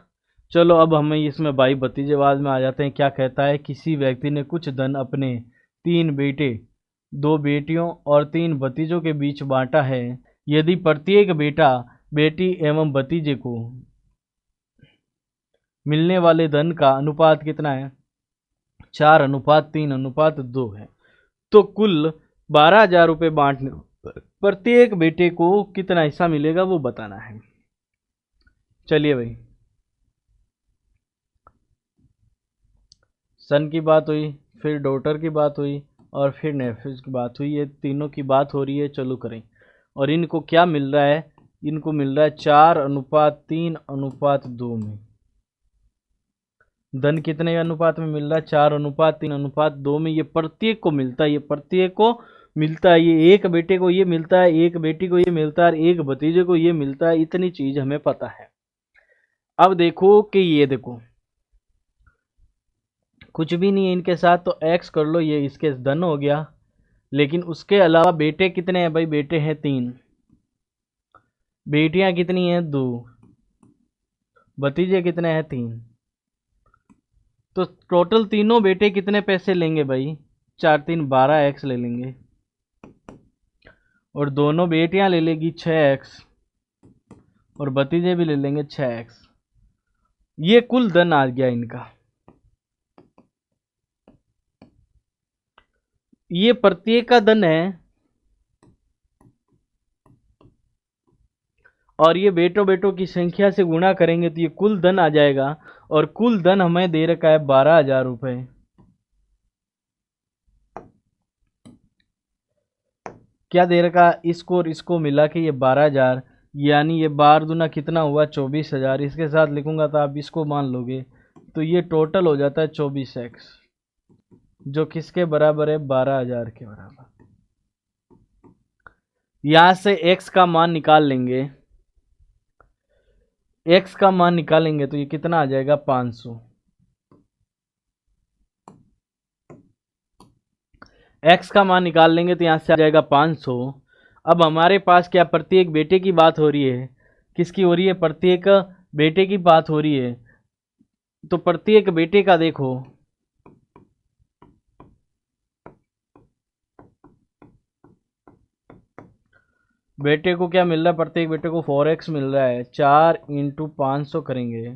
चलो अब हमें इसमें भाई भतीजेवाद में आ जाते हैं। क्या कहता है, किसी व्यक्ति ने कुछ धन अपने 3 बेटे, 2 बेटियों और 3 भतीजों के बीच बांटा है। यदि प्रत्येक बेटा, बेटी एवं भतीजे को मिलने वाले धन का अनुपात कितना है, 4:3:2 है, तो कुल 12,000 रुपये बांटने पर प्रत्येक बेटे को कितना हिस्सा मिलेगा वो बताना है। चलिए भाई, सन की बात हुई, फिर डॉटर की बात हुई और फिर नेफ्यूज की बात हुई, ये तीनों की बात हो रही है। चलो करें। और इनको क्या मिल रहा है, इनको मिल रहा है 4:3:2 में। धन कितने अनुपात में मिल रहा है, 4:3:2 में। ये प्रत्येक को मिलता है, ये प्रत्येक को मिलता है। ये एक बेटे को ये मिलता है, एक बेटी को ये मिलता है, एक भतीजे को ये मिलता है। इतनी चीज हमें पता है। अब देखो कि ये देखो कुछ भी नहीं है इनके साथ, तो एक्स कर लो, ये इसके धन हो गया। लेकिन उसके अलावा बेटे कितने हैं भाई, बेटे हैं 3, बेटियां कितनी हैं 2, भतीजे कितने हैं 3। तो टोटल तीनों बेटे कितने पैसे लेंगे भाई, 4×3=12 ले लेंगे। और दोनों बेटियां ले लेगी 6x और भतीजे भी ले लेंगे 6x। ये कुल धन आ गया इनका। ये प्रत्येक का धन है और ये बेटों बेटों की संख्या से गुणा करेंगे तो ये कुल धन आ जाएगा। और कुल धन हमें दे रखा है 12,000 रुपये। क्या दे रखा, इसको और इसको मिला के ये 12,000, यानी ये 12×2 कितना हुआ, 24,000। इसके साथ लिखूंगा तो आप इसको मान लोगे, तो ये टोटल हो जाता है 24x, जो किसके बराबर है, 12,000 के बराबर। यहां से x का मान निकाल लेंगे, x का मान निकालेंगे तो ये कितना आ जाएगा, 500। x का मान निकाल लेंगे तो यहां से आ जाएगा 500। अब हमारे पास क्या, प्रत्येक बेटे की बात हो रही है, किसकी हो रही है, प्रत्येक बेटे की बात हो रही है। तो प्रत्येक बेटे का देखो, बेटे को क्या मिल रहा है, प्रत्येक बेटे को 4x मिल रहा है। 4×500 करेंगे,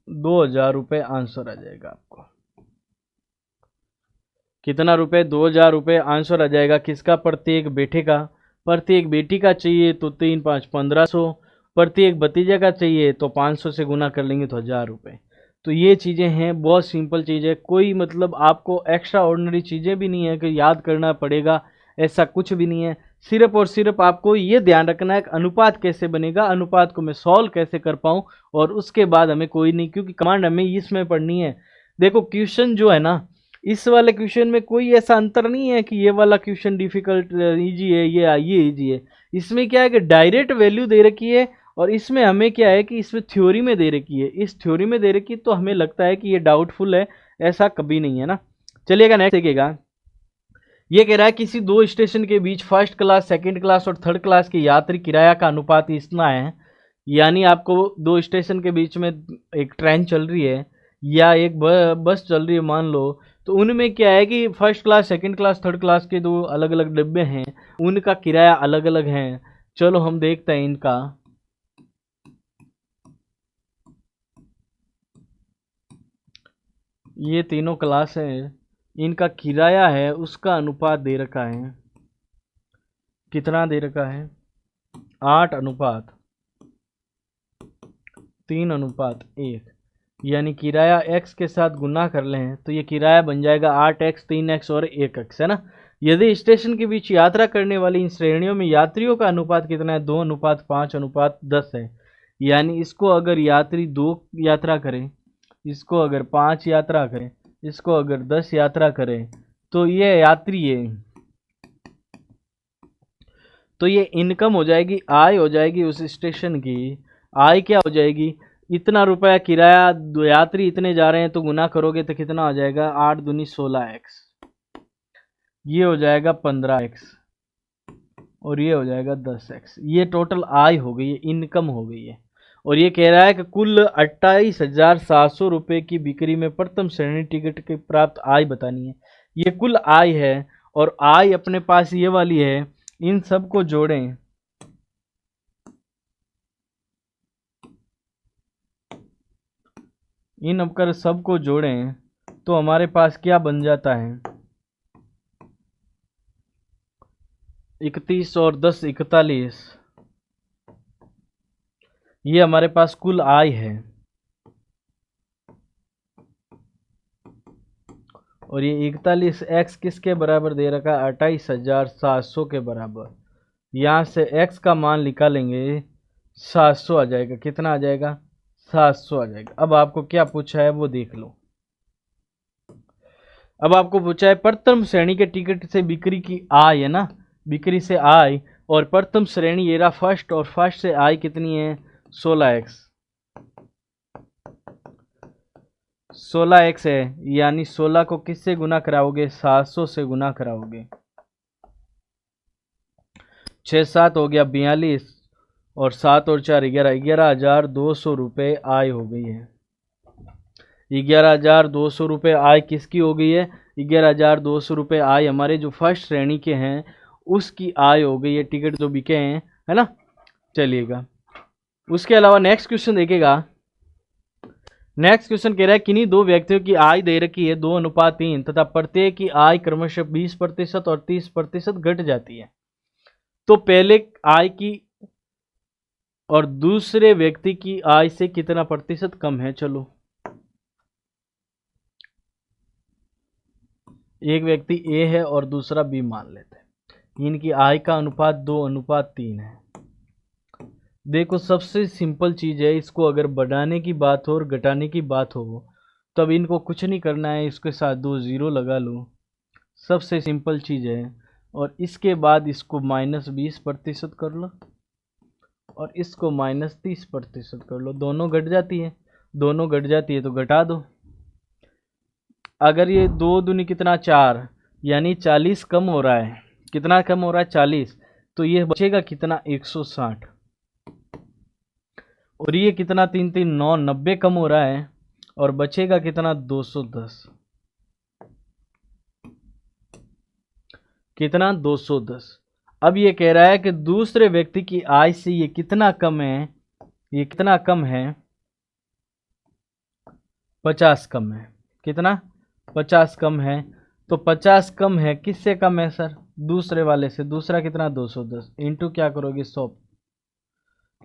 2,000 रुपये आंसर आ जाएगा आपको। कितना रुपए, 2,000 रुपये आंसर आ जाएगा। किसका, प्रत्येक बेटे का। प्रत्येक बेटी का चाहिए तो 3×5=1500। प्रत्येक भतीजे का चाहिए तो 500 से गुना कर लेंगे तो 1,000 रुपये। तो ये चीज़ें हैं, बहुत सिंपल चीज़ है। कोई मतलब आपको एक्स्ट्रा ऑर्डिनरी चीज़ें भी नहीं है कि याद करना पड़ेगा, ऐसा कुछ भी नहीं है। सिर्फ और सिर्फ आपको ये ध्यान रखना है कि अनुपात कैसे बनेगा, अनुपात को मैं सॉल्व कैसे कर पाऊँ, और उसके बाद हमें कोई नहीं, क्योंकि कमांड हमें इसमें पढ़नी है। देखो क्वेश्चन जो है ना, इस वाले क्वेश्चन में कोई ऐसा अंतर नहीं है कि ये वाला क्वेश्चन डिफिकल्ट इजी है, ये इजी है। इसमें क्या है कि डायरेक्ट वैल्यू दे रखी है, और इसमें हमें क्या है कि इसमें थ्योरी में दे रखी है। इस थ्योरी में दे रखी तो हमें लगता है कि ये डाउटफुल है, ऐसा कभी नहीं है ना। चलिएगा नेक्स्ट देखिएगा। ये कह रहा है किसी 2 स्टेशन के बीच फर्स्ट क्लास, सेकंड क्लास और थर्ड क्लास के यात्री किराया का अनुपात इतना है। यानी आपको 2 स्टेशन के बीच में एक ट्रेन चल रही है या एक बस चल रही है मान लो, तो उनमें क्या है कि first class, second class, third class के 2 अलग अलग डिब्बे हैं, उनका किराया अलग अलग है। चलो हम देखते हैं इनका। ये तीनों क्लास है, इनका किराया है, उसका अनुपात दे रखा है। कितना दे रखा है, 8:3:1। यानी किराया x के साथ गुना कर लें तो ये किराया बन जाएगा 8x, 3x और 1x, है ना। यदि स्टेशन के बीच यात्रा करने वाली इन श्रेणियों में यात्रियों का अनुपात कितना है, 2:5:10 है। यानी इसको अगर यात्री 2 यात्रा करें, इसको अगर 5 यात्रा करें, इसको अगर 10 यात्रा करें, तो ये यात्री है, तो ये इनकम हो जाएगी, आय हो जाएगी उस स्टेशन की। आय क्या हो जाएगी, इतना रुपया किराया, दो यात्री इतने जा रहे हैं, तो गुना करोगे तो कितना हो जाएगा, 8 दूनी 16x, ये हो जाएगा 15x, और ये हो जाएगा 10x। ये टोटल आय हो गई है, इनकम हो गई है। और ये कह रहा है कि कुल 28,700 रुपये की बिक्री में प्रथम श्रेणी टिकट की प्राप्त आय बतानी है। ये कुल आय है, और आय अपने पास ये वाली है। इन सब को जोड़ें, इन अकर सबको जोड़ें तो हमारे पास क्या बन जाता है, 31 और 10 41। ये हमारे पास कुल आय है, और ये 41x किसके बराबर दे रखा है, 28,700 के बराबर। यहाँ से x का मान निकालेंगे, 700 आ जाएगा। कितना आ जाएगा, 700 आ जाएगा। अब आपको क्या पूछा है वो देख लो। अब आपको पूछा है प्रथम श्रेणी के टिकट से बिक्री की आय, है ना, बिक्री से आय, और प्रथम श्रेणी ये रहा फर्स्ट, और फर्स्ट से आय कितनी है, 16x। 16x है, यानी 16 को किससे गुना कराओगे, 700 से गुना कराओगे। 6 7 हो गया 42, और 7 और 4 11, 11,200 रुपये आय हो गई है। 11,200 रुपये आय किसकी हो गई है, 11,200 रुपये आय हमारे जो फर्स्ट श्रेणी के हैं उसकी आय हो गई है, टिकट जो बिके हैं, है ना। चलिएगा, उसके अलावा नेक्स्ट क्वेश्चन देखेगा। नेक्स्ट क्वेश्चन कह रहा है किन्हीं दो व्यक्तियों की आय दे रखी है 2:3 तथा प्रत्येक की आय क्रमशः 20% और 30% घट जाती है, तो पहले आय की और दूसरे व्यक्ति की आय से कितना प्रतिशत कम है। चलो, एक व्यक्ति ए है और दूसरा बी मान लेते हैं। इनकी आय का अनुपात 2:3 है। देखो, सबसे सिंपल चीज है, इसको अगर बढ़ाने की बात हो और घटाने की बात हो तब इनको कुछ नहीं करना है, इसके साथ 2 0 लगा लो, सबसे सिंपल चीज है। और इसके बाद इसको -20% कर लो, और इसको -30% कर लो। दोनों घट जाती है, दोनों घट जाती है तो घटा दो। अगर ये 2 दूनी कितना 4, यानी 40 कम हो रहा है। कितना कम हो रहा है, 40। तो ये बचेगा कितना, 160। और ये कितना 3 3 9 90 कम हो रहा है, और बचेगा कितना, 210। कितना, 210। अब ये कह रहा है कि दूसरे व्यक्ति की आय से ये कितना कम है, ये कितना कम है, 50 कम है। कितना, 50 कम है। तो 50 कम है, किससे कम है सर, दूसरे वाले से। दूसरा कितना, 210 इंटू क्या करोगे, 100,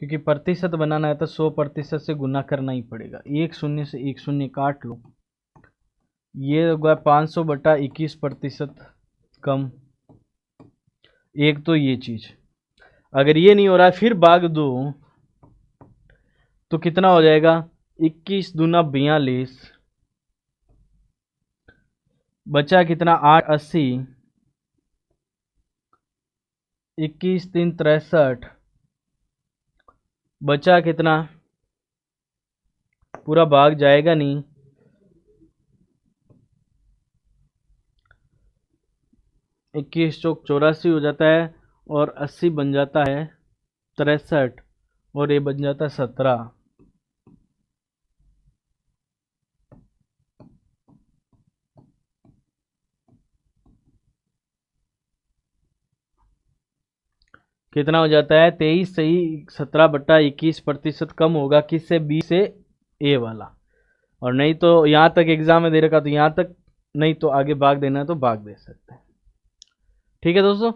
क्योंकि प्रतिशत बनाना है तो 100% से गुना करना ही पड़ेगा। एक शून्य से एक शून्य काट लो, ये होगा 500/21% कम। एक तो ये चीज, अगर ये नहीं हो रहा है फिर भाग दो, तो कितना हो जाएगा, 21 दूना 42, बचा कितना, 8 80, 21 3 63, बचा कितना, पूरा भाग जाएगा नहीं, 21 चौक 84 हो जाता है, और 80 बन जाता है 63, और ये बन जाता है 17। कितना हो जाता है, 23 से ही 17/21% कम होगा, किससे, बी से, ए वाला। और नहीं तो यहाँ तक एग्जाम में दे रखा तो यहाँ तक, नहीं तो आगे भाग देना है तो भाग दे सकते हैं। ठीक है दोस्तों,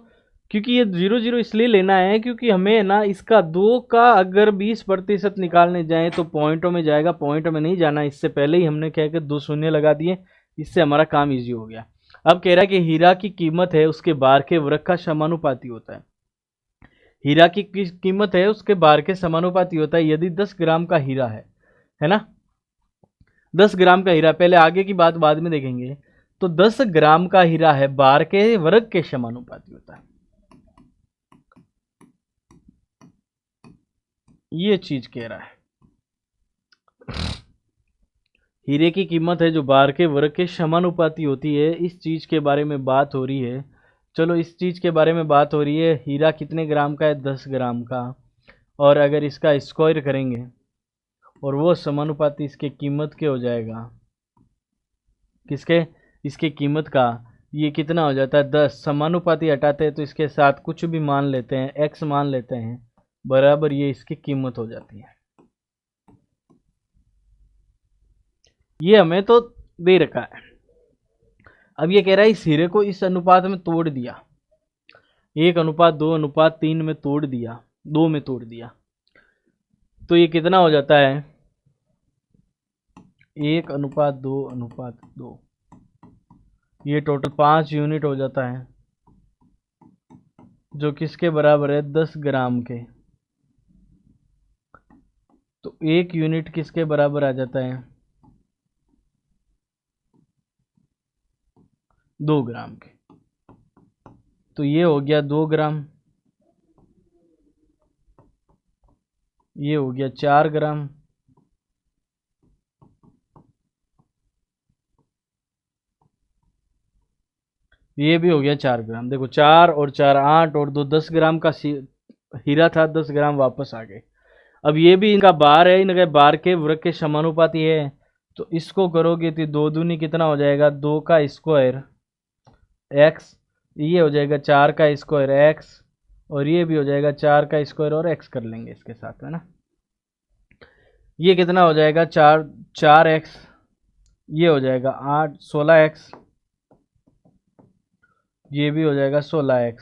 क्योंकि ये 0 0 इसलिए लेना है क्योंकि हमें ना इसका 2 का अगर 20% निकालने जाए तो पॉइंटों में जाएगा, पॉइंट में नहीं जाना। इससे पहले ही हमने क्या कि 2 शून्य लगा दिए, इससे हमारा काम इजी हो गया। अब कह रहा है कि हीरा की कीमत है उसके बार के वर्ग का समानुपाती होता है। हीरा की कीमत है उसके बार के समानुपाती होता है यदि 10 ग्राम का हीरा है ना, 10 ग्राम का हीरा, पहले आगे की बात बाद में देखेंगे। तो 10 ग्राम का हीरा है, बार के वर्ग के समानुपाती होता है, ये चीज कह रहा है। हीरे की कीमत है जो बार के वर्ग के समानुपाती होती है, इस चीज़ के बारे में बात हो रही है। चलो इस चीज़ के बारे में बात हो रही है। हीरा कितने ग्राम का है? 10 ग्राम का। और अगर इसका स्क्वायर करेंगे और वो समानुपाती इसके कीमत के हो जाएगा, किसके? इसके कीमत का। ये कितना हो जाता है? 10। समानुपाती हटाते हैं तो इसके साथ कुछ भी मान लेते हैं, x मान लेते हैं, बराबर ये इसकी कीमत हो जाती है। ये हमें तो दे रखा है। अब ये कह रहा है इस हीरे को इस अनुपात में तोड़ दिया, 1:2:3 में तोड़ दिया, 2 में तोड़ दिया, तो ये कितना हो जाता है? 1:2:2। ये टोटल 5 यूनिट हो जाता है, जो किसके बराबर है? 10 ग्राम के। तो 1 यूनिट किसके बराबर आ जाता है? 2 ग्राम के। तो ये हो गया 2 ग्राम, ये हो गया 4 ग्राम, ये भी हो गया 4 ग्राम। देखो 4 और 4 8 और 2 10 ग्राम का हीरा था, 10 ग्राम वापस आ गए। अब ये भी इनका बार है, इनके बार के वर्ग के समानुपाती है, तो इसको करोगे तो 2 दूनी कितना हो जाएगा? 2 का स्क्वायर एक्स, ये हो जाएगा 4 का स्क्वायर एक्स, और ये भी हो जाएगा 4 का स्क्वायर और एक्स कर लेंगे इसके साथ में ना। ये कितना हो जाएगा? 4x, ये हो जाएगा 16x, ये भी हो जाएगा 16x।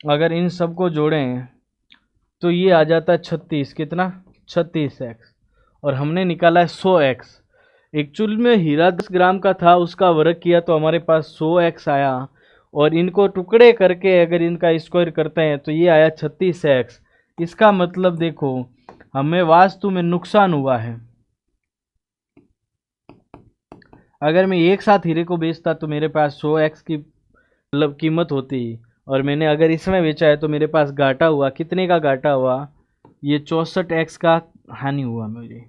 अगर इन सबको जोड़ें तो ये आ जाता है 36। कितना? 36x। और हमने निकाला है 100x। एक्चुअल में हीरा 10 ग्राम का था, उसका वर्ग किया तो हमारे पास 100x आया, और इनको टुकड़े करके अगर इनका स्क्वायर करते हैं तो ये आया 36x। इसका मतलब देखो हमें वास्तु में नुकसान हुआ है। अगर मैं एक साथ हीरे को बेचता तो मेरे पास 100x की मतलब कीमत होती, और मैंने अगर इसमें बेचा है तो मेरे पास घाटा हुआ। कितने का घाटा हुआ? ये 64x का हानि हुआ मुझे।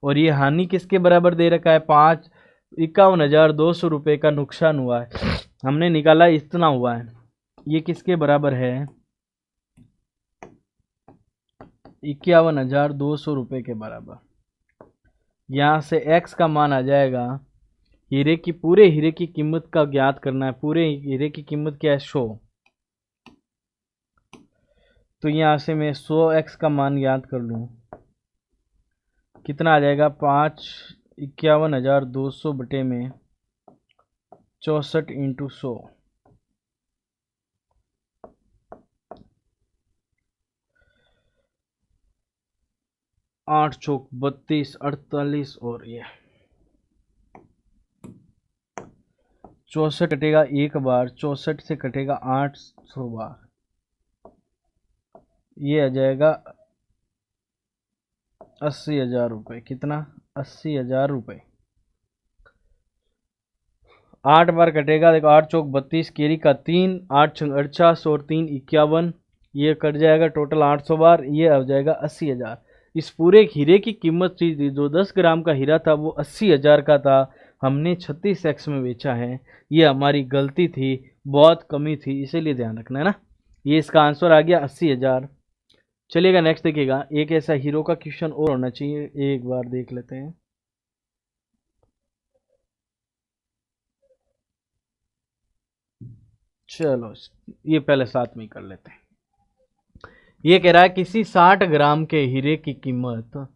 और ये हानि किसके बराबर दे रखा है? 51,200 रुपये का नुकसान हुआ है, हमने निकाला इतना हुआ है। ये किसके बराबर है? 51,200 रुपये के बराबर। यहाँ से x का मान आ जाएगा, हीरे की, पूरे हीरे की कीमत का ज्ञात करना है। पूरे हीरे की कीमत क्या है? 100। तो यहाँ से मैं 100x का मान ज्ञात कर लूँ, कितना आ जाएगा? 51,200 बटे में 64 इंटू 100। 8 चौक 32, 48, और ये 64 कटेगा एक बार, 64 से कटेगा 800 बार, ये आ जाएगा 80,000 रुपये। कितना? 80,000 रुपये। 8 बार कटेगा, देखो 8 चौक 32, केरी का 3, 8 छंग 48 और 3 51, ये कट जाएगा टोटल 800 बार, ये आ जाएगा 80,000। इस पूरे हीरे की कीमत थी, जो 10 ग्राम का हीरा था वो 80,000 का था, हमने 36x में बेचा है। ये हमारी गलती थी, बहुत कमी थी, इसीलिए ध्यान रखना है ना। ये इसका आंसर आ गया 80,000। चलिएगा नेक्स्ट देखिएगा, एक ऐसा हीरो का क्वेश्चन और होना चाहिए, एक बार देख लेते हैं। चलो ये पहले साथ में ही कर लेते हैं। ये कह रहा है किसी 60 ग्राम के हीरे की कीमत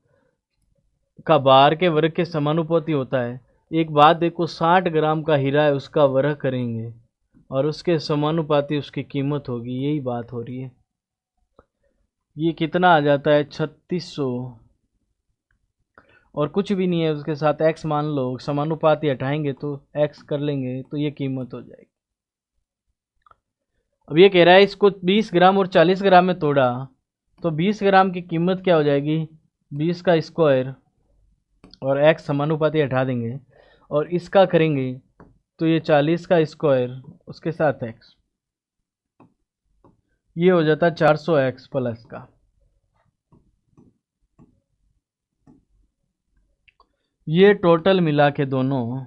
का बार के वर्ग के समानुपाती होता है। एक बात देखो, 60 ग्राम का हीरा है, उसका वर्ग करेंगे और उसके समानुपाती उसकी कीमत होगी, यही बात हो रही है। ये कितना आ जाता है? 3600, और कुछ भी नहीं है, उसके साथ x मान लो, समानुपाती हटाएंगे तो x कर लेंगे तो ये कीमत हो जाएगी। अब ये कह रहा है इसको 20 ग्राम और 40 ग्राम में तोड़ा, तो 20 ग्राम की कीमत क्या हो जाएगी? 20 का स्क्वायर और x समानुपाती हटा देंगे, और इसका करेंगे तो ये 40 का स्क्वायर उसके साथ x, ये हो जाता है 400x प्लस का। ये टोटल मिला के दोनों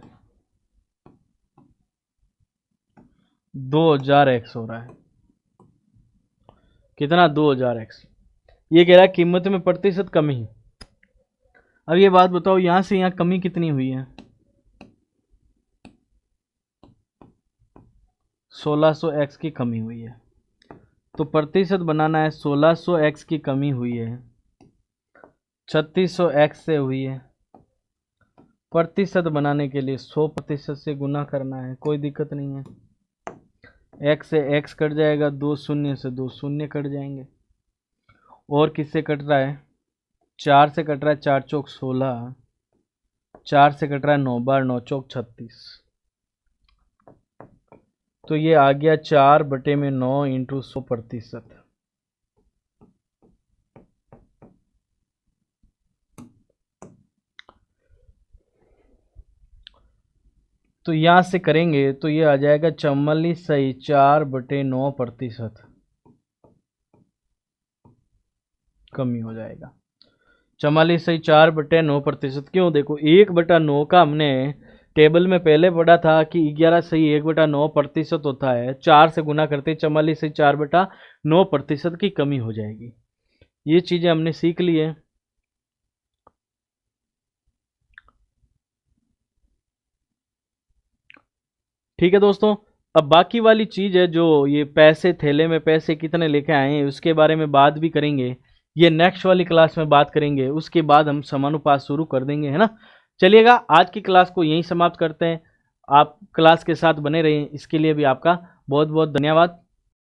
2000x हो रहा है। कितना? 2000x। ये कह रहा है कीमत में प्रतिशत कमी। अब ये बात बताओ, यहां से यहां कमी कितनी हुई है? 1600x की कमी हुई है। तो प्रतिशत बनाना है, 1600x की कमी हुई है, 3600x से हुई है। प्रतिशत बनाने के लिए 100% से गुना करना है, कोई दिक्कत नहीं है। x से x कट जाएगा, 2 शून्य से 2 शून्य कट जाएंगे। और किससे कट रहा है? 4 से कट रहा है, 4 चौक 16, 4 से कट रहा है 9 बार 9 चौक 36। तो ये आ गया 4/9 इंटू 100%। तो यहां से करेंगे तो ये आ जाएगा 44/9% कमी हो जाएगा। 44/9%। क्यों? देखो 1/9 का हमने टेबल में पहले पढ़ा था कि 11/1/9% होता है। 4 से गुना करते 44/4/9% की कमी हो जाएगी। ये चीजें हमने सीख ली है। ठीक है दोस्तों, अब बाकी वाली चीज है जो ये पैसे, थैले में पैसे कितने लेके आए हैं उसके बारे में बात भी करेंगे। ये नेक्स्ट वाली क्लास में बात करेंगे, उसके बाद हम समानुपात शुरू कर देंगे, है ना। चलिएगा, आज की क्लास को यहीं समाप्त करते हैं। आप क्लास के साथ बने रहें, इसके लिए भी आपका बहुत बहुत धन्यवाद।